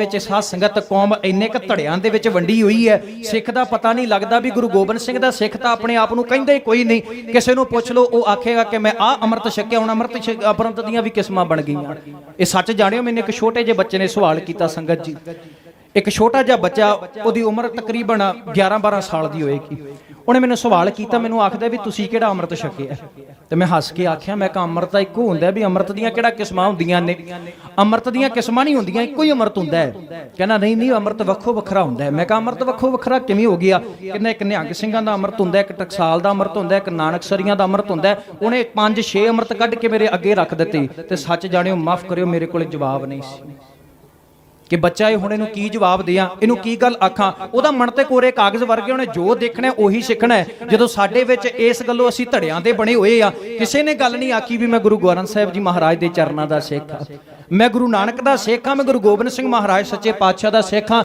ਵਿੱਚ ਸਾਧ ਸੰਗਤ ਕੌਮ ਇੰਨੇ ਕ ਧੜਿਆਂ ਦੇ ਵਿੱਚ ਵੰਡੀ ਹੋਈ ਹੈ, ਸਿੱਖ ਦਾ ਪਤਾ ਨਹੀਂ ਲੱਗਦਾ ਵੀ ਗੁਰੂ ਗੋਬਿੰਦ ਸਿੰਘ ਦਾ ਸਿੱਖ ਤਾਂ ਆਪਣੇ ਆਪ ਨੂੰ ਕਹਿੰਦਾ ਹੀ ਕੋਈ ਨਹੀਂ। ਕਿਸੇ ਨੂੰ ਪੁੱਛ ਲਓ ਉਹ ਆਖੇਗਾ ਕਿ ਮੈਂ ਆਹ ਅੰਮ੍ਰਿਤ ਛਕਿਆ। ਹੁਣ ਅੰਮ੍ਰਿਤ ਦੀਆਂ ਵੀ ਕਿਸਮਾਂ ਬਣ ਗਈਆਂ। ਇਹ ਸੱਚ ਜਾਣਿਓ। ਮੈਨੂੰ ਇੱਕ ਛੋਟੇ ਜਿਹੇ ਬੱਚੇ ਨੇ ਸਵਾਲ ਕੀਤਾ ਸੰਗਤ ਜੀ, ਇੱਕ ਛੋਟਾ ਜਿਹਾ ਬੱਚਾ, ਉਹਦੀ ਉਮਰ ਤਕਰੀਬਨ 11-12 ਸਾਲ ਦੀ ਹੋਏਗੀ। ਉਹਨੇ ਮੈਨੂੰ ਸਵਾਲ ਕੀਤਾ, ਮੈਨੂੰ ਆਖਦਾ ਵੀ ਤੁਸੀਂ ਕਿਹੜਾ ਅੰਮ੍ਰਿਤ ਛਕਿਆ? ਤੇ ਮੈਂ ਹੱਸ ਕੇ ਆਖਿਆ, ਮੈਂ ਕਿਹਾ ਅੰਮ੍ਰਿਤ ਤਾਂ ਇੱਕੋ ਹੁੰਦਾ ਵੀ ਅੰਮ੍ਰਿਤ ਦੀਆਂ ਕਿਹੜਾ ਕਿਸਮਾਂ ਹੁੰਦੀਆਂ ਨੇ? ਅੰਮ੍ਰਿਤ ਦੀਆਂ ਕਿਸਮਾਂ ਨਹੀਂ ਹੁੰਦੀਆਂ, ਇੱਕੋ ਹੀ ਅੰਮ੍ਰਿਤ ਹੁੰਦਾ ਹੈ। ਕਹਿੰਦਾ ਨਹੀਂ ਅੰਮ੍ਰਿਤ ਵੱਖੋ ਵੱਖਰਾ ਹੁੰਦਾ ਹੈ। ਮੈਂ ਕਿਹਾ ਅੰਮ੍ਰਿਤ ਵੱਖੋ ਵੱਖਰਾ ਕਿਵੇਂ ਹੋ ਗਿਆ? ਕਹਿੰਦਾ ਇੱਕ ਨਿਹੰਗ ਸਿੰਘਾਂ ਦਾ ਅੰਮ੍ਰਿਤ ਹੁੰਦਾ, ਇੱਕ ਟਕਸਾਲ ਦਾ ਅੰਮ੍ਰਿਤ ਹੁੰਦਾ, ਇੱਕ ਨਾਨਕਸਰੀਆਂ ਦਾ ਅੰਮ੍ਰਿਤ ਹੁੰਦਾ। ਉਹਨੇ 5-6 ਅੰਮ੍ਰਿਤ ਕੱਢ ਕੇ ਮੇਰੇ ਅੱਗੇ ਰੱਖ ਦਿੱਤੇ। ਤੇ ਸੱਚ ਜਾਣਿਓ, ਮਾਫ ਕਰਿਓ, ਮੇਰੇ ਕੋਲ ਜਵਾਬ ਨਹੀਂ ਸੀ ਕਿ ਬੱਚਾ ਇਹ ਹੁਣ ਇਹਨੂੰ ਕੀ ਜਵਾਬ ਦਿਆਂ, ਇਹਨੂੰ ਕੀ ਗੱਲ ਆਖਾਂ। ਉਹਦਾ ਮਨ ਤੇ ਕੋਰੇ ਕਾਗਜ਼ ਵਰਗੇ, ਉਹਨੇ ਜੋ ਦੇਖਣਾ ਉਹੀ ਸਿੱਖਣਾ ਹੈ। ਜਦੋਂ ਸਾਡੇ ਵਿੱਚ ਇਸ ਗੱਲੋਂ ਅਸੀਂ ਧੜਿਆਂ ਦੇ ਬਣੇ ਹੋਏ ਆ, ਕਿਸੇ ਨੇ ਗੱਲ ਨਹੀਂ ਆਖੀ ਵੀ ਮੈਂ ਗੁਰੂ ਗੋਬਿੰਦ ਸਾਹਿਬ ਜੀ ਮਹਾਰਾਜ ਦੇ ਚਰਨਾਂ ਦਾ ਸਿੱਖ ਹਾਂ, ਮੈਂ ਗੁਰੂ ਨਾਨਕ ਦਾ ਸਿੱਖ ਹਾਂ, ਮੈਂ ਗੁਰੂ ਗੋਬਿੰਦ ਸਿੰਘ ਮਹਾਰਾਜ ਸੱਚੇ ਪਾਤਸ਼ਾਹ ਦਾ ਸਿੱਖ ਹਾਂ।